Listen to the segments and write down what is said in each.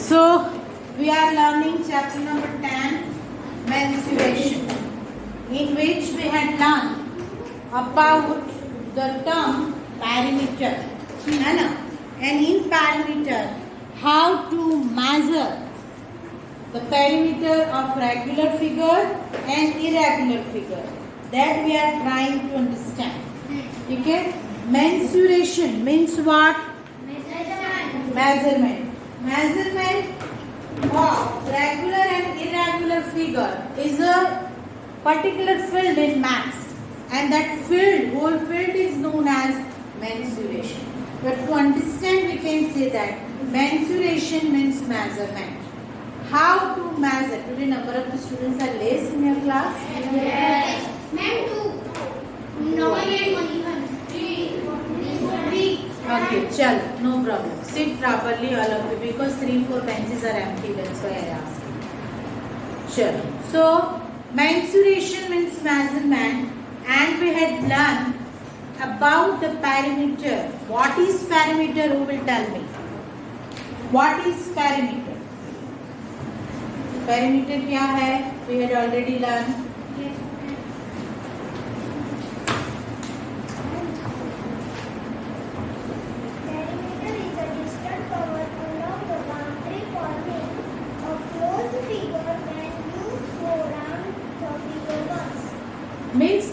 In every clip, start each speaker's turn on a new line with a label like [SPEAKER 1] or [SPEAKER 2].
[SPEAKER 1] So we are learning chapter number 10, mensuration, in which we had learned about the term perimeter, and in perimeter how to measure the perimeter of regular figure and irregular figure. That we are trying to understand. Okay? Mensuration means what? Measurement. Measurement of regular and irregular figure is a particular field in maths, and that whole field is known as mensuration. But to understand, we can say that mensuration means measurement. How to measure? Today number of the students are less in your class?
[SPEAKER 2] Yes. Ma'am, two. No one and one. Three.
[SPEAKER 1] Okay, chal, no problem. Sit properly all of you, because 3-4 benches are empty. That's why I asked. Sure. So mensuration means measurement, and we had learned about the perimeter. What is perimeter? Who will tell me? What is perimeter? Perimeter क्या है? We had already learned.
[SPEAKER 2] Perimeter is a distance covered along the boundary forming a closed figure when you surround the figure once.
[SPEAKER 1] Means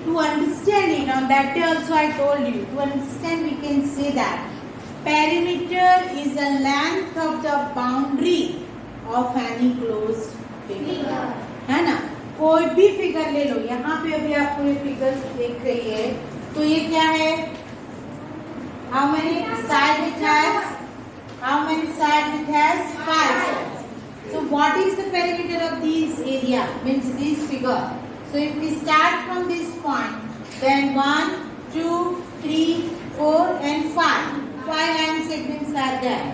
[SPEAKER 1] to understand it, on that day also I told you, to understand we can say that perimeter is the length of the boundary of any closed figure. है ना? कोई भी figure ले लो, यहाँ पे अभी आपको ये फिगर देख रही है, तो ये क्या है? How many sides it has? How many sides it has? 5 sides. So what is the perimeter of this area? Means this figure. So if we start from this point, then 1, 2, 3, 4 and 5. 5 line segments are there.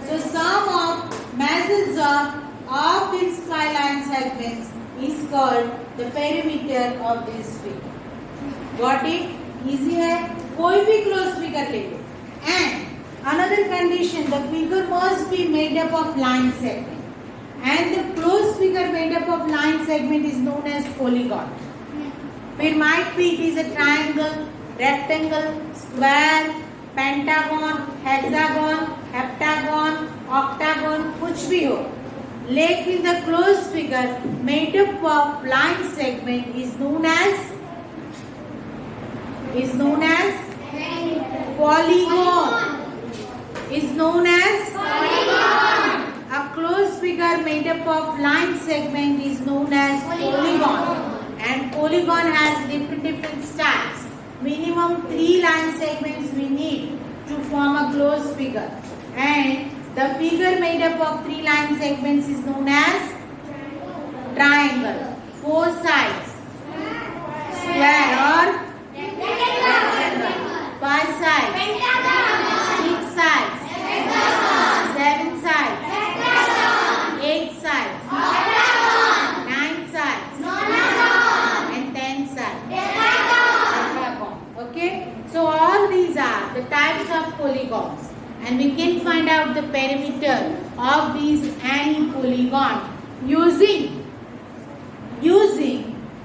[SPEAKER 1] So sum of measures of these 5 line segments is called the perimeter of this figure. Got it? Easy है? कोई भी closed figure ले लो. And another condition, the figure must be made up of line segment. And the closed figure made up of line segment is known as polygon. It might be it is a triangle, rectangle, square, pentagon, hexagon, heptagon, octagon, कुछ भी हो. लेकिन the closed figure made up of line segment is known as polygon. Is known as
[SPEAKER 2] Polygon.
[SPEAKER 1] A closed figure made up of line segment is known as polygon. And polygon has different styles. Minimum 3 line segments we need to form a closed figure. And the figure made up of 3 line segments is known as triangle. 4 sides, square or rectangle. 5 sides, 6 sides, 7 sides, 8 sides, 9 sides, and 10 sides. Hexagon. Okay? So all these are the types of polygons, and we can find out the perimeter of these any polygon using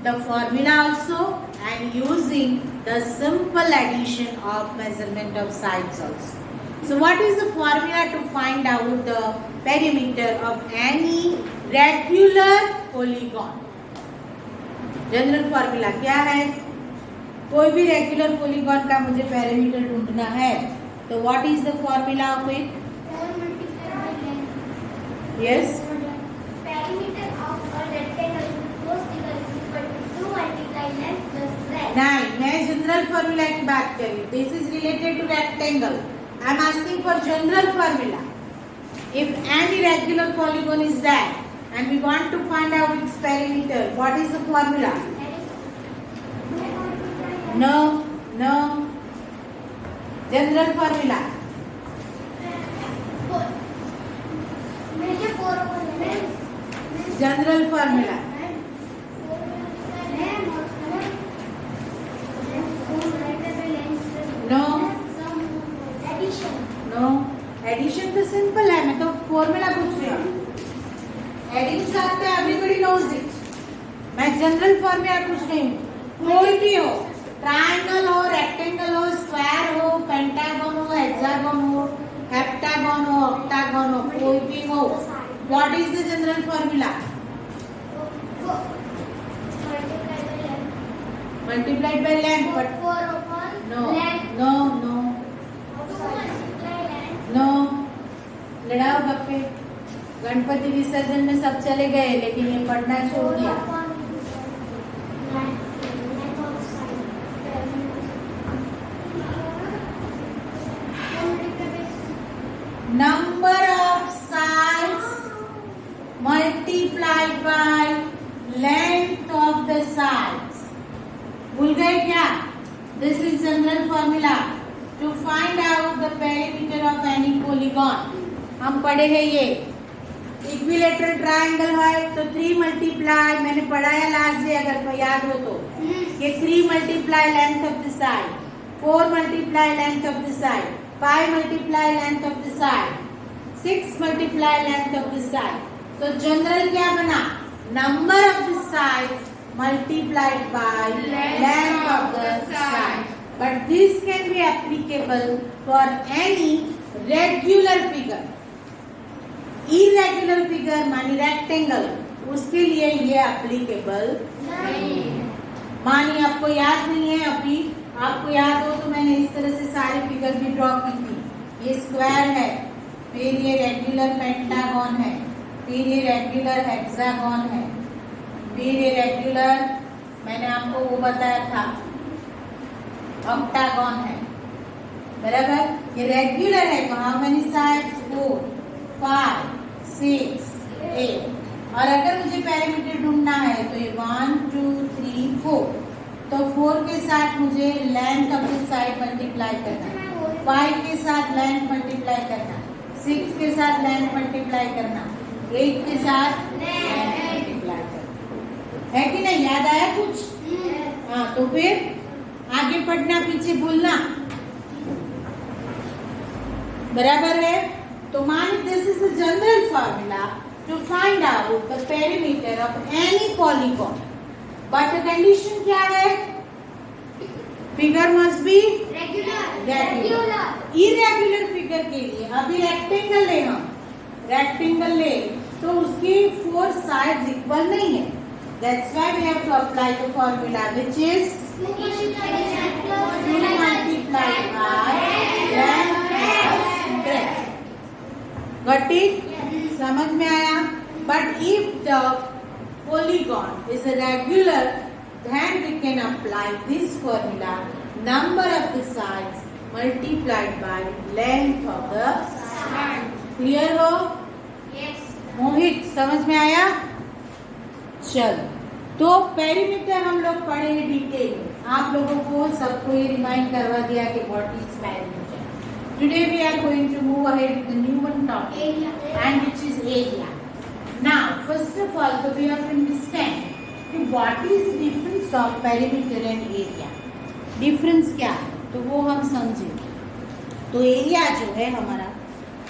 [SPEAKER 1] the formula also, and using the simple addition of measurement of sides also. So what is the formula to find out the perimeter of any regular polygon? General formula क्या है? कोई भी regular polygon का मुझे perimeter ढूंढना है, तो what is the formula of it? Yes,
[SPEAKER 2] Perimeter of a rectangle closed figure is equal to 2 multiply length plus breadth.
[SPEAKER 1] नहीं, मैं जनरल फॉर्मूला की बात कर रही हूँ. This is related to rectangle. I am asking for general formula. If any regular polygon is there and we want to find out its perimeter, what is the formula? No. General formula. General formula. No.
[SPEAKER 2] Addition.
[SPEAKER 1] No, addition तो simple है. मैं तो formula पूछ रही opposite. मैं general form में पूछ रही हूँ. कोई भी हो, ट्रायंगल हो, रेक्टेंगल हो, स्क्वायर हो, पेंटागन हो, हेक्सागन हो, हेप्टागन हो, ऑक्टागन हो, कोई भी हो. What is the general formula? Multiplied by length. But
[SPEAKER 2] 4 upon
[SPEAKER 1] no,
[SPEAKER 2] length.
[SPEAKER 1] no, no,
[SPEAKER 2] 2 multiply length.
[SPEAKER 1] no. लड़ाओ गप्पे. गणपति विसर्जन में सब चले गए, लेकिन ये पढ़ना छोड़
[SPEAKER 2] 4
[SPEAKER 1] दिया.
[SPEAKER 2] upon length of side.
[SPEAKER 1] Number of sides multiplied by length of the sides. भूल गए क्या? This is general formula to find out the perimeter of any polygon. हम पढ़े हैं ये. इक्विलेटरल ट्रायंगल है तो 3 मल्टीप्लाई, मैंने पढ़ाया लास्ट डे अगर याद हो तो, ये 3 multiply length of the side, 4 multiply length of the side, 5 multiply length of the side, 6 multiply length of the side. तो जनरल क्या बना? Number of the side multiplied by length of the side. But this can be applicable for any regular figure. Irregular figure मानी rectangle, उसके लिए ये applicable नहीं है. मानी आपको याद नहीं है, अभी आपको याद हो तो मैंने इस तरह से सारे फिगर भी ड्रॉ की थी. ये स्क्वायर है, फिर ये रेगुलर पेंटागन है, फिर ये रेगुलर हेक्सागन है, फिर ये रेगुलर मैंने आपको वो बताया था ऑक्टागन है. बराबर. ये रेगुलर है तो हाउ मेनी साइड्स? 4, 5, 6, 8. और अगर मुझे पेरीमीटर ढूंढना है तो ये 1, 2, 3, 4. तो 4 के साथ मुझे length of the side multiply करना, 5 के साथ लेंथ मल्टीप्लाई करना, 6 के साथ लेंथ मल्टीप्लाई करना, 8 के साथ लेंथ मल्टीप्लाई करना. है कि नहीं? याद आया कुछ? हाँ, तो फिर आगे पढ़ना, पीछे भूलना. बराबर है. तो मान this is the general formula to find out the perimeter of any polygon. But the condition क्या है? Figure must be regular. Irregular figure के लिए अभी रेक्टेंगल ले, हम रेक्टेंगल ले तो उसकी 4 साइड्स इक्वल नहीं है. That's why we have to apply the formula, which is 2 multiplied by length plus breadth. Got it? समझ में आया? But if the polygon is irregular, then we can apply this formula, number of the sides multiplied by length of the side. Clear हो? Yes. मोहित समझ में आया? चलो, तो perimeter हम लोग पढ़े हैं डिटेल में. आप लोगों को सबको ये रिमाइंड करवा दिया कि what is perimeter. Today we are going to move ahead with the new one topic and which is area. Now first of all तो वी हैव टू अंडरस्टैंड कि what is the difference of perimeter and area. Difference क्या है तो वो हम समझें. तो area जो है हमारा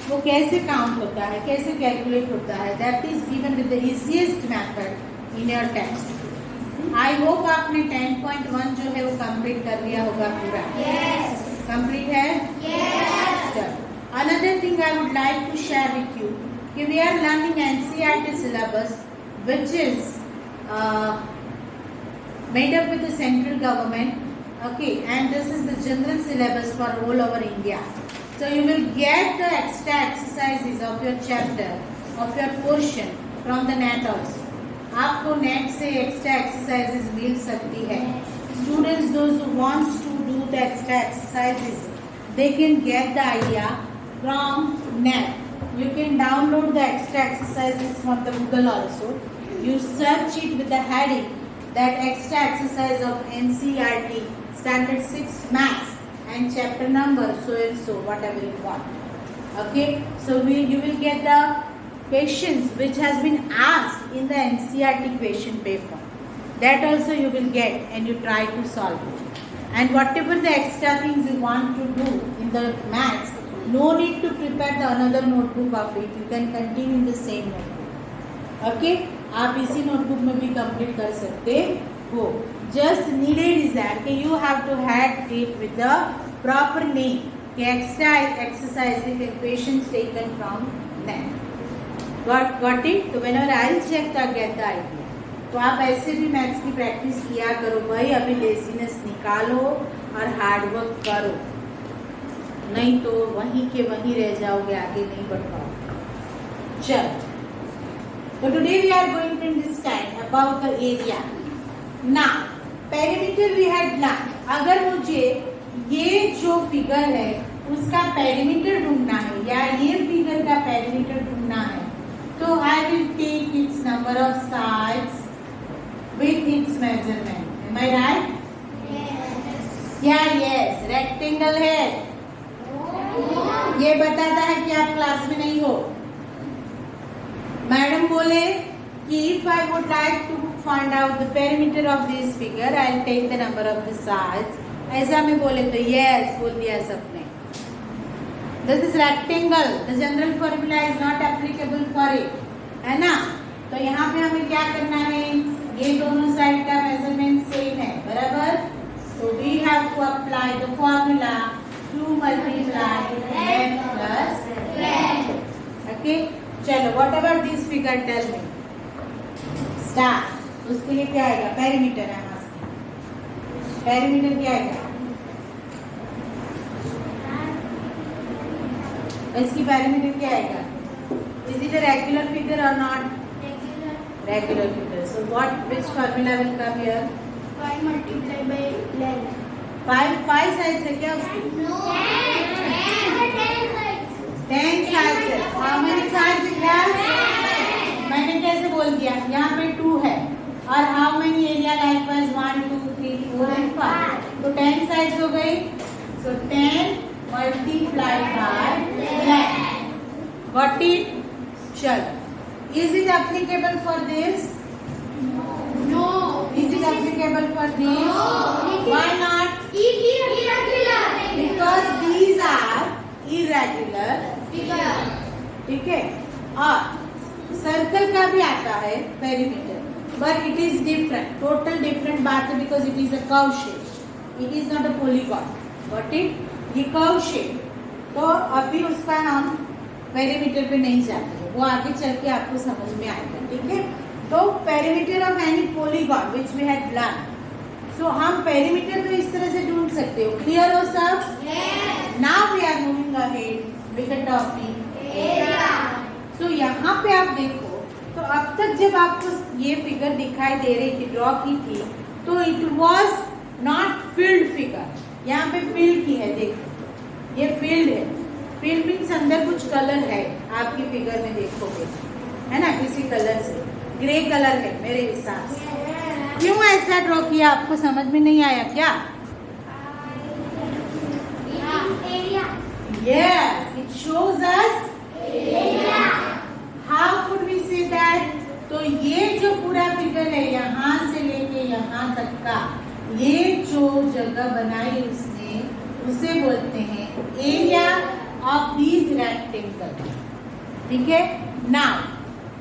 [SPEAKER 1] वो कैसे काउंट होता है, कैसे कैलकुलेट होता है, that is given with the easiest method in your text. I hope आपने 10.1 जो है वो कंप्लीट कर लिया होगा पूरा. यस. कंप्लीट है? Yes. Another thing I would like to share with you कि we are learning NCERT syllabus which is made up with the central government. Okay, and this is the general syllabus for all over India. So you will get the extra exercises of your chapter, of your portion from the net also. आपको net से extra exercises मिल सकती है. Students those who wants to do the extra exercises, they can get the idea from net. You can download the extra exercises from the Google also. You search it with the heading that extra exercise of NCERT standard 6 maths and chapter number so and so, whatever you want. Okay, so you will get the questions which has been asked in the NCERT question paper. That also you will get and you try to solve it. And whatever the extra things you want to do in the maths, no need to prepare the another notebook of it. You can continue in the same notebook. Okay. आप इसी notebook में भी complete कर सकते हो. Just needed is that कि you have to had it with the proper name कि extra exercise equations taken from that. Got it. तो whenever I will check the get the idea. तो आप ऐसे भी मैथ्स की प्रैक्टिस किया करो भाई. अभी लेजीनेस निकालो और हार्डवर्क करो, नहीं तो वहीं के वहीं रह जाओगे, आगे नहीं बढ़ पाओगे. चलो, तो today we are going to understand about the area. Now perimeter we had learn. अगर मुझे ये जो फिगर है उसका पेरीमीटर ढूंढना है या ये फिगर का पेरीमीटर ढूंढना है, तो I will take its number of sides with its measurement. Am I right?
[SPEAKER 2] Yes.
[SPEAKER 1] Yeah, yes. Rectangle है. ये बताता है कि आप क्लास में नहीं हो. मैडम बोले कि if I would like to find out the perimeter of this figure, I'll take the number of the sides. ऐसा में बोले तो yes बोल दिया सबने. This is rectangle. The general formula is not applicable for it. है ना? तो यहाँ पे हमें क्या करना है? ये दोनों साइड का मेजरमेंट सेम है, बराबर. तो we have to apply the formula 2 multiply length plus breadth. Okay, चलो what about this figure, tell me. Start. उसके लिए क्या आएगा? पेरीमीटर है. पेरीमीटर क्या आएगा? इसकी पेरीमीटर क्या आएगा? Is it a regular figure और not? Regular figure. So which formula will come here?
[SPEAKER 2] 5 multiplied by length.
[SPEAKER 1] 5 sides है क्या उसकी?
[SPEAKER 2] No. 10 sides.
[SPEAKER 1] 10 sides है. How many sides है class? मैंने कैसे बोल दिया? यहाँ पे 2 है. और how many area likewise? 1, 2, 3, 4 and 5. तो 10 sides हो गई. So 10 multiplied by length. Got it? चलो. Is it applicable for this?
[SPEAKER 2] No.
[SPEAKER 1] Is it applicable for this?
[SPEAKER 2] No.
[SPEAKER 1] Why not?
[SPEAKER 2] Irregular.
[SPEAKER 1] Because these are irregular
[SPEAKER 2] Figure.
[SPEAKER 1] ठीक है. और circle का भी आता है perimeter, but it is different, total different बात है, because it is a curve shape. It is not a polygon. Got it? ये curve shape. तो अभी उसका हम पेरीमीटर पे नहीं जाते, वो आगे चल के आपको समझ में आएगा. ठीक है. तो perimeter of any polygon which we had learn. So हम पेरीमीटर तो इस तरह से ढूंढ सकते हो. क्लियर हो सब?
[SPEAKER 2] Yes.
[SPEAKER 1] Now we are moving ahead with the topic
[SPEAKER 2] Area.
[SPEAKER 1] So यहाँ पे आप देखो, तो अब तक जब आपको ये फिगर दिखाई दे रही थी, ड्रॉ की थी, तो it was not field figure. यहाँ पे फील्ड की है, देखो ये फील्ड है. फील्ड मीन्स अंदर कुछ कलर है, आपकी फिगर में देखोगे, है ना, किसी कलर से. ग्रे कलर है मेरे हिसाब से. क्यों ऐसा ड्रॉ किया? आपको समझ में नहीं आया क्या?
[SPEAKER 2] Area.
[SPEAKER 1] Yes, it shows us.
[SPEAKER 2] Area.
[SPEAKER 1] How could we say that? तो ये जो पूरा फिगर है यहाँ से लेके यहाँ तक का, ये जो जगह बनाई उसने, उसे बोलते हैं एरिया of these rectangles. ठीक है. Now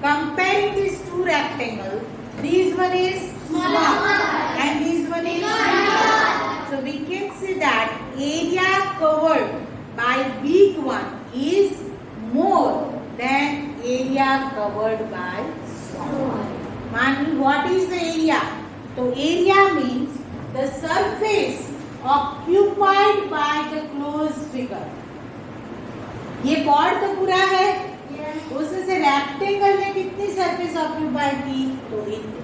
[SPEAKER 1] comparing these two rectangles, this one is small and this one is bigger. So we can say that area covered by big one is more than area covered by small. Mani, what is the area? So area means the surface occupied by the closed figure. ये board तो पूरा है, उसमें से rectangle ने कितनी surface occupy की? तो इतनी.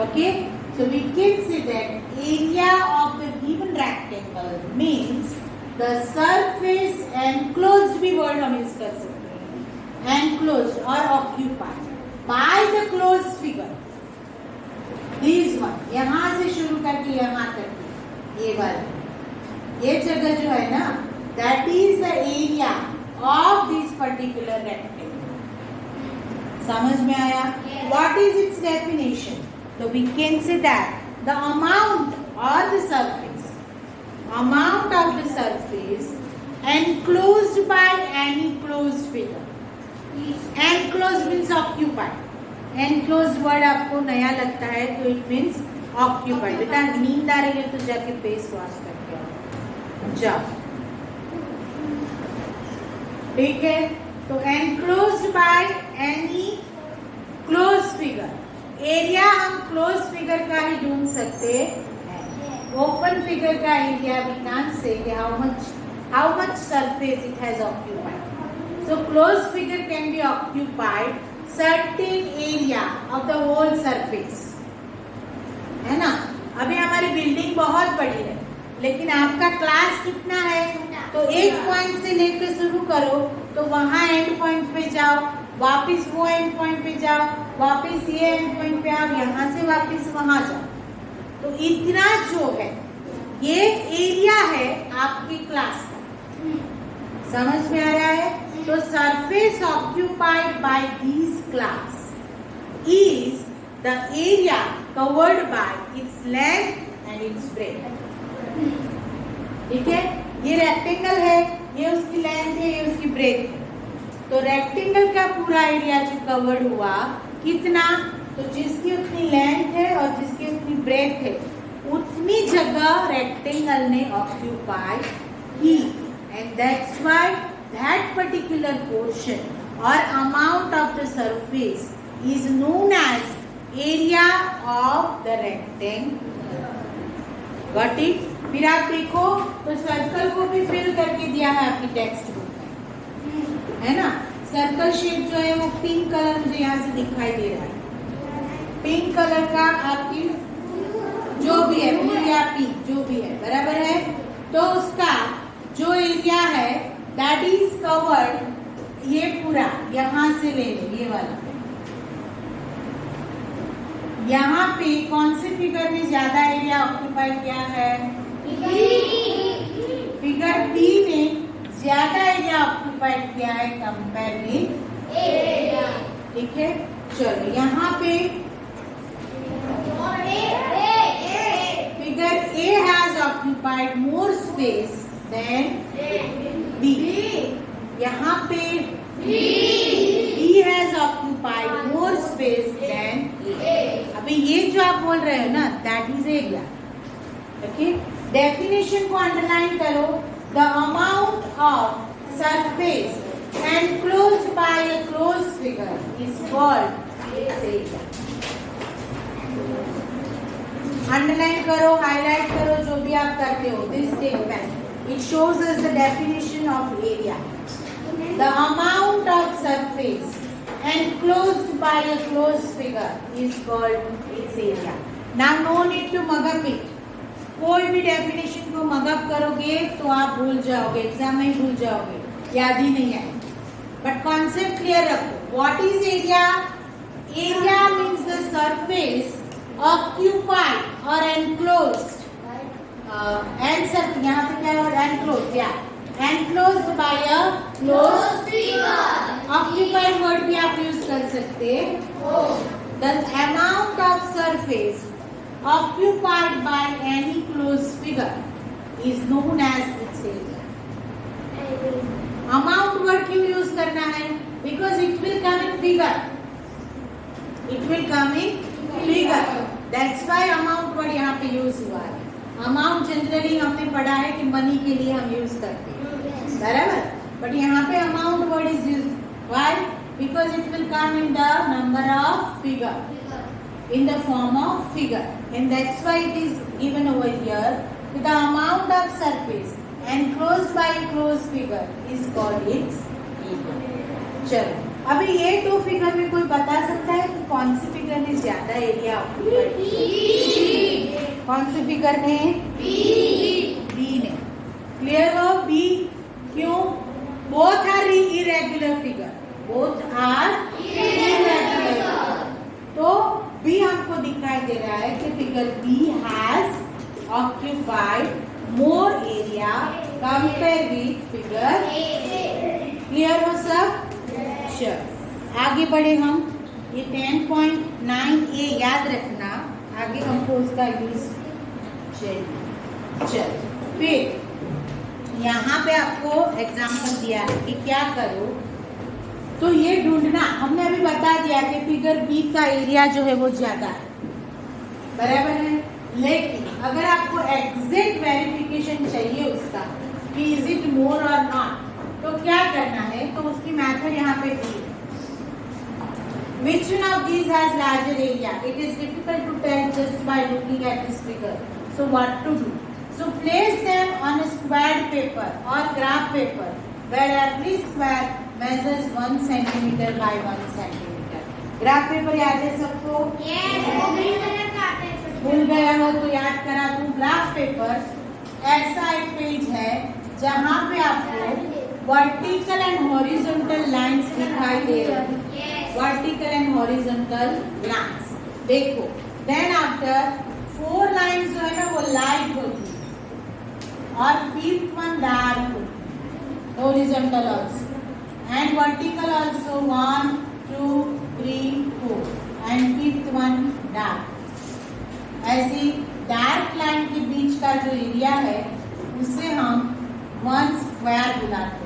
[SPEAKER 1] Okay. So we can say that area of the given rectangle means the surface enclosed भी वर्ड हम यूज कर सकते हैं. एनक्लोज्ड और occupied by the closed figure. This one यहाँ से शुरू करके यहाँ तक, ये वाली ये जगह जो है ना, that is the area of this particular rectangle. समझ में आया?
[SPEAKER 2] Yes.
[SPEAKER 1] What is its definition? So we can say that the amount or the surface of the surface enclosed by any closed figure. Enclosed means occupied. Enclose word आपको नया लगता है तो it means occupied. बेटा नींद आ रही है तो जाके फेस वॉश करके आओ, जाओ, ठीक है। तो enclosed by any close figure. Area हम क्लोज फिगर का ही ढूंढ सकते हैं। ओपन फिगर का area we can say how much surface it has occupied. So closed figure can be occupied certain area of the whole surface, है ना। अभी हमारी बिल्डिंग बहुत बड़ी है लेकिन आपका क्लास कितना है, तो एक पॉइंट से लेकर शुरू करो तो वहां एंड पॉइंट पे जाओ, वापस वो एंड पॉइंट पे जाओ, वापस ये एंड पॉइंट पे आओ, यहाँ से वापस वहां जाओ। तो इतना जो है ये एरिया है आपकी क्लास का, समझ में आ रहा है। तो surface occupied by this class is the area covered by its length and it's breath. ठीक है, ये रेक्टेंगल है, ये उसकी लेंथ है, ये उसकी ब्रेथ है। तो रेक्टेंगल का पूरा एरिया जो कवर्ड हुआ कितना, तो जिसकी उतनी लेंथ है और जिसकी उतनी ब्रेथ है उतनी जगह रेक्टेंगल ने ऑक्यूपाई की, and that's why that particular portion और amount of the surface is known as area of the rectangle. Got it. फिर आप देखो तो सर्कल को भी फिल करके दिया है आपकी टेक्स्ट बुक में, है ना। सर्कल शेप जो है वो पिंक कलर मुझे यहाँ से दिखाई दे रहा है। पिंक कलर का आपकी जो भी है, ब्लू या पिंक जो भी है, बराबर है। तो उसका जो एरिया है दैट इज कवर्ड, ये पूरा यहाँ से ले लो, ये वाला। यहाँ पे कौन से फिगर में ज्यादा एरिया ऑक्यूपाई किया है, फिगर बी में ज्यादा एरिया ऑक्यूपाइड किया है कंपेयर विद एरिया। ठीक है, चलो यहाँ पे figure A has occupied more space than B. यहाँ पे B has occupied more space than A. अभी ये जो आप बोल रहे हो ना that is area. Okay, definition को अंडरलाइन करो। The amount of surface enclosed by a closed figure is called its area. Underline करो, हाईलाइट करो, जो भी आप करते हो। This statement it shows us the definition of area. The amount of surface enclosed by a closed figure is called its area. Now no need to mug up it. कोई भी definition को mug up करोगे तो आप भूल जाओगे, exam में भूल जाओगे, याद ही नहीं आए। बट कॉन्सेप्ट क्लियर रखो। What is area? Area means the surface occupied और एनक्लोज्ड। एंड यहाँ पे क्या है, एनक्लोज्ड, या enclosed bye a closed figure. Occupied word भी आप यूज कर सकते हो। The amount of surface occupied by any closed figure is known as its area. Amount word क्यों यूज करना है? Because it will come in figure. It will come in figure. That's why amount word यहाँ पे use हुआ है। Amount generally हमने पढ़ा है कि मनी के लिए हम यूज करते हैं, बराबर। बट यहाँ पे amount word is used. Why? Because it will come in the number of figure. In the form of figure, and that's why it is given over here with the amount of surface enclosed by a closed figure is called its area. चलो, अभी ये दो figure में कोई बता सकता है कि कौन सी फिगर ने ज्यादा एरिया ऑक्यूपाइड किया? कौन सी फिगर ने? बी ने। क्लियर हो? बी क्यों? Both are irregular figure, both are irregular. तो बी हमको दिखाई दे रहा है कि figure B has occupied more area compare with figure A. Clear हो सब? चलो आगे बढ़े हम। ये 10.9a याद रखना, आगे हमको उसका यूज चाहिए। चलो फिर यहाँ पे आपको एग्जाम्पल दिया है कि क्या करो। तो ये ढूंढना, हमने अभी बता दिया कि फिगर बी बी का एरिया जो है वो ज्यादा है, बराबर है। लेकिन अगर आपको एग्जैक्ट वेरिफिकेशन चाहिए उसका कि इज इट मोर और नॉट, तो क्या करना है, तो उसकी मेथड यहाँ पे दी है। Which one of these has larger area? It is difficult to tell just by looking at this figure. So what to do? So place them on a squared paper or graph paper where every square measures 1 centimeter by 1 centimeter. Graph paper याद है सबको? भूल गया हो तो याद करा दूं। ग्राफ पेपर ऐसा एक पेज है जहाँ पे आपको वर्टिकल एंड हॉरिजॉन्टल लाइंस दिखाई दे रही है। वर्टिकल एंड हॉरिजॉन्टल लाइंस देखो। देन आफ्टर 4 लाइंस जो है ना वो लाइट होती है और 5th वन डार्क होती है, horizontal also and vertical also 1 2 3 4 and 5th one dark. ऐसी डार्क लाइन के बीच का जो एरिया है उसे हम 1 स्क्वायर बुलाते हैं।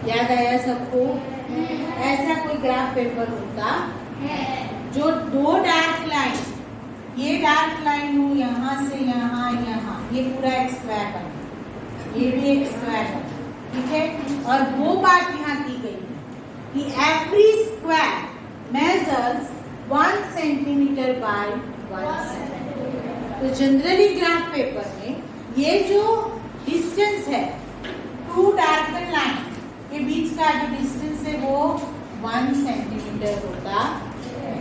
[SPEAKER 1] याद आया सबको? ऐसा कोई ग्राफ पेपर होता है जो 2 डार्क लाइन, ये डार्क लाइन हो यहाँ से यहाँ यहाँ, ये पूरा एक स्क्वायर बना, ये भी एक स्क्वायर बना, ठीक है। और वो बात यहाँ की गई है कि every square measures 1 centimetre bye 1 centimetre. तो जनरली ग्राफ पेपर में ये जो डिस्टेंस है 2 डार्क लाइन के बीच का जो डिस्टेंस है वो 1 सेंटीमीटर होता है।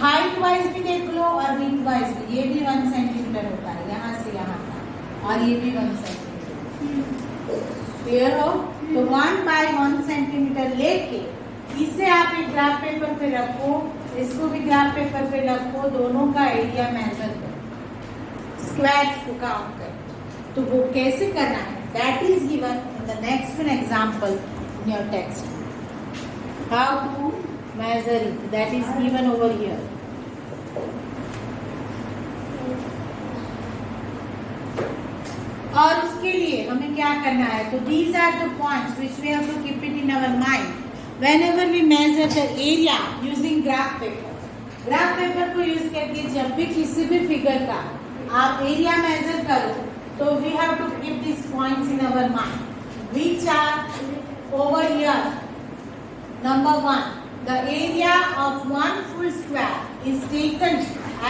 [SPEAKER 1] हाइट वाइज भी देख लो और विड्थ वाइज भी, ये भी 1 सेंटीमीटर होता है यहाँ से यहाँ का, और ये भी 1 सेंटीमीटर। क्लियर हो? तो 1 बाय 1 सेंटीमीटर लेके इसे आप एक ग्राफ पेपर पे रखो, इसको भी ग्राफ पेपर पे रखो, दोनों का एरिया मेजर करो, स्क्वायर्स को काउंट करो। तो वो कैसे करना है, that is given in the next one example in your text. How to measure it, that is given over here. और उसके लिए हमें क्या करना है, तो these are the points which we have to keep it in our mind whenever we measure the area using graph paper. Graph paper को use करके जब भी किसी भी फिगर का आप एरिया मेजर करो तो we have to keep these points in our mind which are over here. Number 1, the area of 1 full square is taken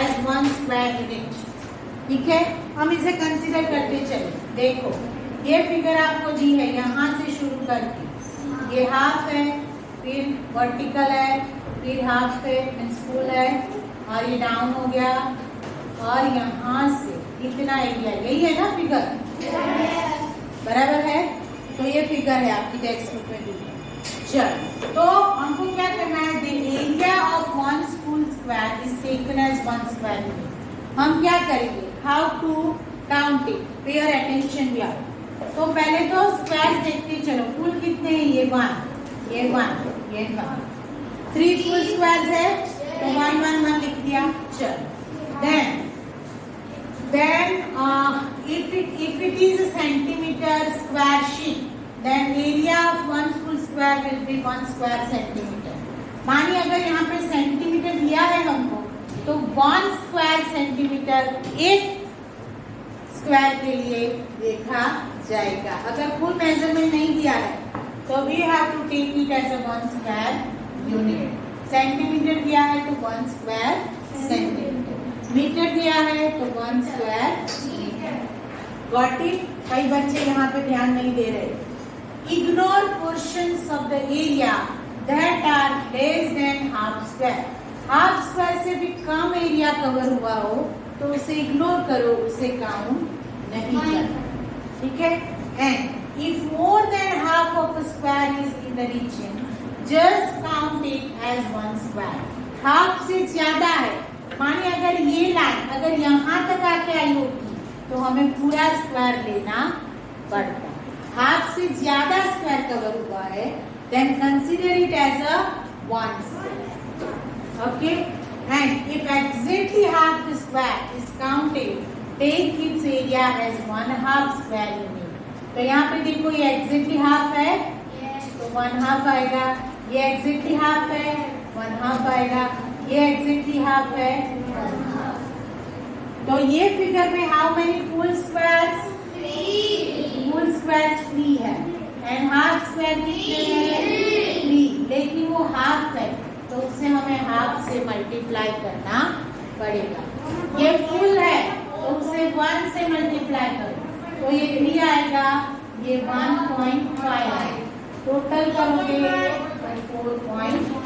[SPEAKER 1] as 1 square unit. ठीक है, हम इसे कंसीडर करते चले। देखो ये फिगर आपको दी है, यहाँ से शुरू करके ये हाफ है, फिर वर्टिकल है, फिर हाफ है फुल है, और ये डाउन हो गया, और यहाँ से इतना एरिया, यही है ना फिगर? बराबर है। तो ये फिगर है आपकी टेक्स्ट बुक में दी है। चल, तो हमको क्या करना है, the area of 1 full square is taken as 1 square unit. हम क्या करेंगे, how to count it, pay your attention here. तो पहले तो स्क्वायर देखते चलो, फुल कितने हैं, ये 1, ये 1, ये 1, 3 फुल स्क्वायर है तो 1 1 1 लिख दिया। चल, then if it is a centimeter square sheet, then area of 1 full square will be 1 square centimeter. मानिए अगर यहाँ पे सेंटीमीटर दिया है हमको, तो 1 स्क्वायर सेंटीमीटर एक स्क्वायर के लिए देखा जाएगा। अगर फुल मेजरमेंट नहीं दिया है तो we have to take it as a 1 square unit. Centimetre दिया है तो 1 स्क्वायर सेंटीमीटर, मीटर दिया है तो 1 स्क्वायर मीटर। Got it? कई बच्चे यहाँ पे ध्यान नहीं दे रहे। Ignore portions of the area that are less than half square. Half square से भी कम एरिया कवर हुआ हो तो उसे इग्नोर करो, उसे काउंट नहीं करना, ठीक है। And if more than half of a square is in the region, just count it as 1 square. Half से ज्यादा है, मानिए अगर ये लाइन अगर यहाँ तक आके आई होती तो हमें पूरा स्क्वायर लेना पड़ता। हाफ से ज्यादा स्क्वायर कवर हुआ है, then consider it as a 1 square. Okay, and if exactly half the square is counted, take its area as 1/2 square unit. तो यहाँ पे देखो ये एग्जैक्टली हाफ है तो 1/2 आएगा, ये एग्जैक्टली हाफ है 1/2 हाफ आएगा, ये एग्जैक्टली हाफ है। तो ये फिगर में how many full squares? Full squares 3 है एंड हाफ स्क्वायर कितने हैं? 3, लेकिन वो हाफ है तो उसे हमें हाफ से मल्टीप्लाई करना पड़ेगा। ये फुल है तो उसे 1 से मल्टीप्लाई करो तो ये 3 आएगा, ये 1.5 आएगा, टोटल करोगे 4.5।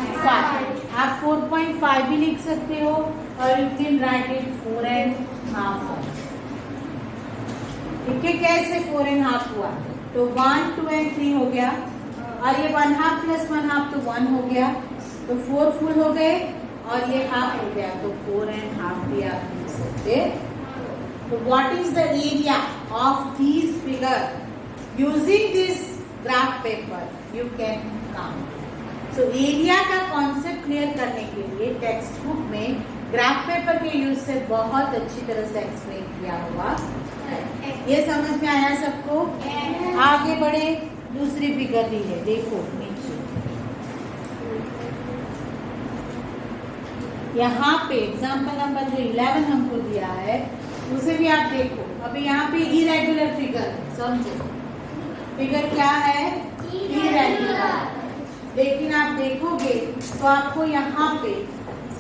[SPEAKER 1] आप 4.5 भी लिख सकते हो और यू कैन राइट इट 4.5। ठीक है, कैसे 4.5 हुआ? तो 1, 2 and 3 हो गया और ये 1/2 प्लस 1/2 तो 1 हो गया, तो 4 फुल हो गए और ये हाफ हो गया, तो 4.5 भी आप लिख सकते। तो what is the area of this figure using this graph paper? You can count. So area का कॉन्सेप्ट क्लियर करने के लिए टेक्स्ट बुक में ग्राफ पेपर के यूज से बहुत अच्छी तरह से एक्सप्लेन किया हुआ। ये समझ में आया सबको? आगे बढ़े, दूसरी फिगर दी है, देखो नीचे यहाँ पे एग्जाम्पल नंबर जो 11 हमको दिया है उसे भी आप देखो। अभी यहाँ पे इरेगुलर फिगर, समझो फिगर क्या है? इरेगुलर। लेकिन आप देखोगे तो आपको यहाँ पे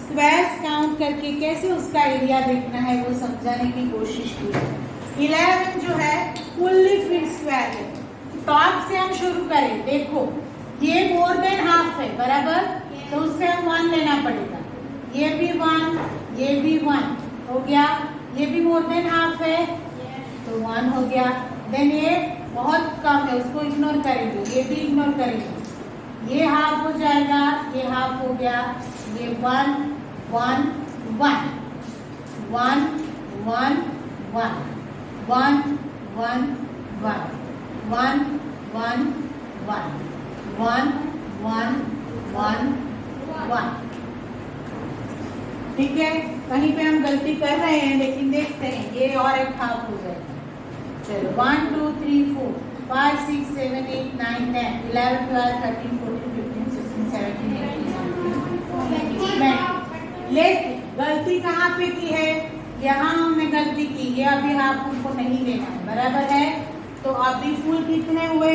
[SPEAKER 1] स्क्वायर्स काउंट करके कैसे उसका एरिया देखना है वो समझाने की कोशिश की है। 11 जो है फुल्ली फिट स्क्वायर है। टॉप से हम शुरू करें, देखो ये मोर देन हाफ है, बराबर, तो उससे हम 1 लेना पड़ेगा। ये भी 1, ये भी 1 हो गया, ये भी मोर देन हाफ है तो 1 हो गया। देन ये बहुत कम है, उसको इग्नोर करेंगे, ये भी इग्नोर करेंगे, ये हाफ हो जाएगा, ये हाफ हो गया, ये 1 1 1 1 1 1 1 1 1 1 1 1 1 1 1। ठीक है, कहीं पे हम गलती कर रहे हैं लेकिन देखते हैं, ये और एक हाफ हो जाएगा। चलो 1 2 3 4 5 6 7 8 9 10 11 12 13 14 15 16 17 18 19। लेकिन गलती कहाँ पे की है? यहाँ हमने गलती की, ये अभी हाफ हमको नहीं लेना है, बराबर है। तो अभी फुल कितने हुए?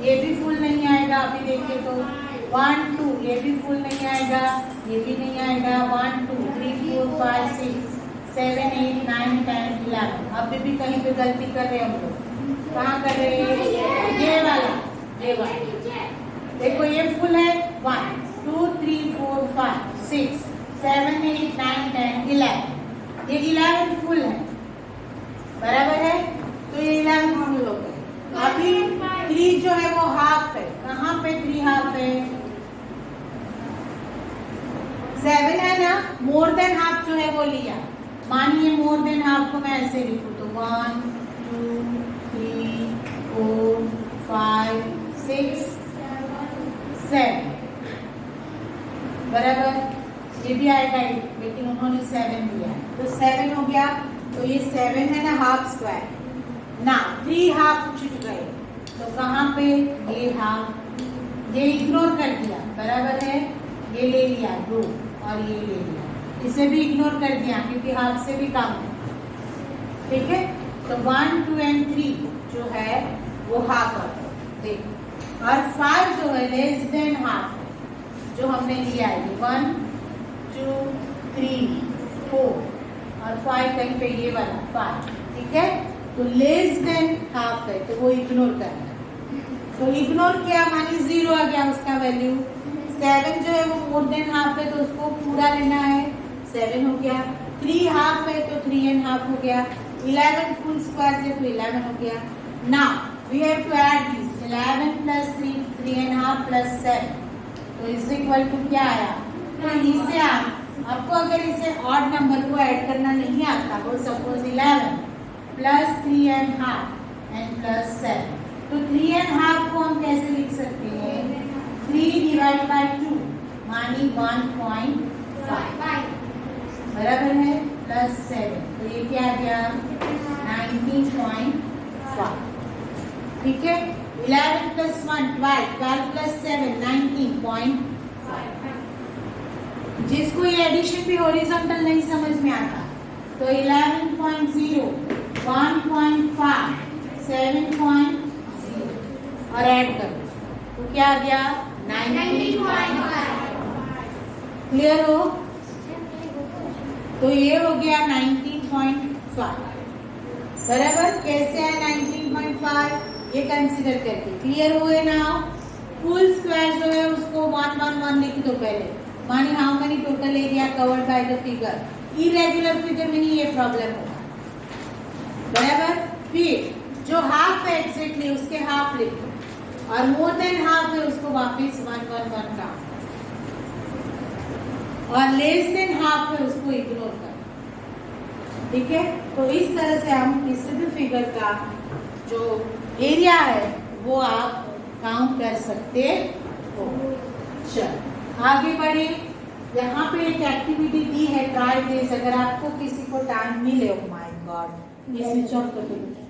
[SPEAKER 1] ये भी फुल नहीं आएगा, अभी देखिए तो 1 2, ये भी फुल नहीं आएगा, ये भी नहीं आएगा, 1 2 3 4 5 6 7 8 9 10 11। अभी भी कहीं पे गलती कर रहे हैं हम लोग। कहाँ कर रहे हैं? ये वाला। देखो ये फुल है, 1 2 3 4 5 6 7 8 9 10 11। ये 11 फुल है, बराबर है, तो ये 11 फुल हो गए। अभी 3 जो है वो हाफ है, कहाँ पे 3 हाफ है? 7 है ना, मोर देन हाफ जो है वो लिया। मानिए मोर देन हाफ को मैं ऐसे लिखूं तो 1 2 3 4 5 6 7, बराबर, ये भी आएगा 8, लेकिन उन्होंने 7 दिया है तो 7 हो गया। तो ये 7 है ना हाफ स्क्वायर ना, 3 हाफ छूट गए, तो कहाँ पे? ये हाफ, ये इग्नोर कर दिया, बराबर है, ये ले लिया 2 और ये ले लिया, इसे भी इग्नोर कर दिया क्योंकि हाफ से भी कम है। ठीक है, तो 1 2 and 3 जो है वो हाफ आता है, देखो, और 5 जो है लेस देन हाफ जो हमने लिया है, 1 2 3 4 और 5 कहीं पे ये वाला 5। ठीक है, तो लेस देन हाफ है तो वो इग्नोर करना है, तो इग्नोर किया मानी 0 आ गया उसका वैल्यू। 7 जो है वो मोर देन हाफ है तो उसको पूरा लेना है, 7 हो गया। 3 हाफ है तो 3 and half हो गया। 11 फुल स्क्वायर है तो 11 हो गया। Now we have to add this 11 plus 3 3 and half plus 7 तो इज इक्वल टू क्या आया? तो इसे आपको अगर इसे ऑड नंबर को ऐड करना नहीं आता, वो suppose 11 plus 3 and half and plus 7, तो 3 and half को हम कैसे लिख सकते हैं? 3 डिवाइड बाई 2 मानी 1.5, बराबर है, प्लस 7, तो ये क्या आ गया? 19.5। ठीक है, 11 प्लस 1 12, 12 प्लस 7 19.5। जिसको ये एडिशन भी हॉरिजॉन्टल नहीं समझ में आता तो 11.0, 1.5, 7.0 और ऐड कर तो क्या आ गया 19.5। क्लियर हो? तो ये हो गया 19.5 बराबर। कैसे है 19.5 ये कंसीडर करके क्लियर हुए ना। फुल स्क्वायर जो है उसको 111 लिख दो पहले। मानी how many total area covered by the figure. Irregular figure में ही ये प्रॉब्लम होगा बराबर। फिर जो हाफ है एग्जैक्टली उसके हाफ लिख दो और मोर देन हाफ है उसको वापस 111 का और लेस देन हाफ है उसको इग्नोर कर। ठीक है, तो इस तरह से हम किसी भी फिगर का जो एरिया है वो आप काउंट कर सकते हो। चल आगे बढ़े। यहाँ पे एक एक्टिविटी दी है, ट्राई दिस। अगर आपको किसी को टाइम मिले, ओ माय गॉड, ये स्विच ऑफ कर दो।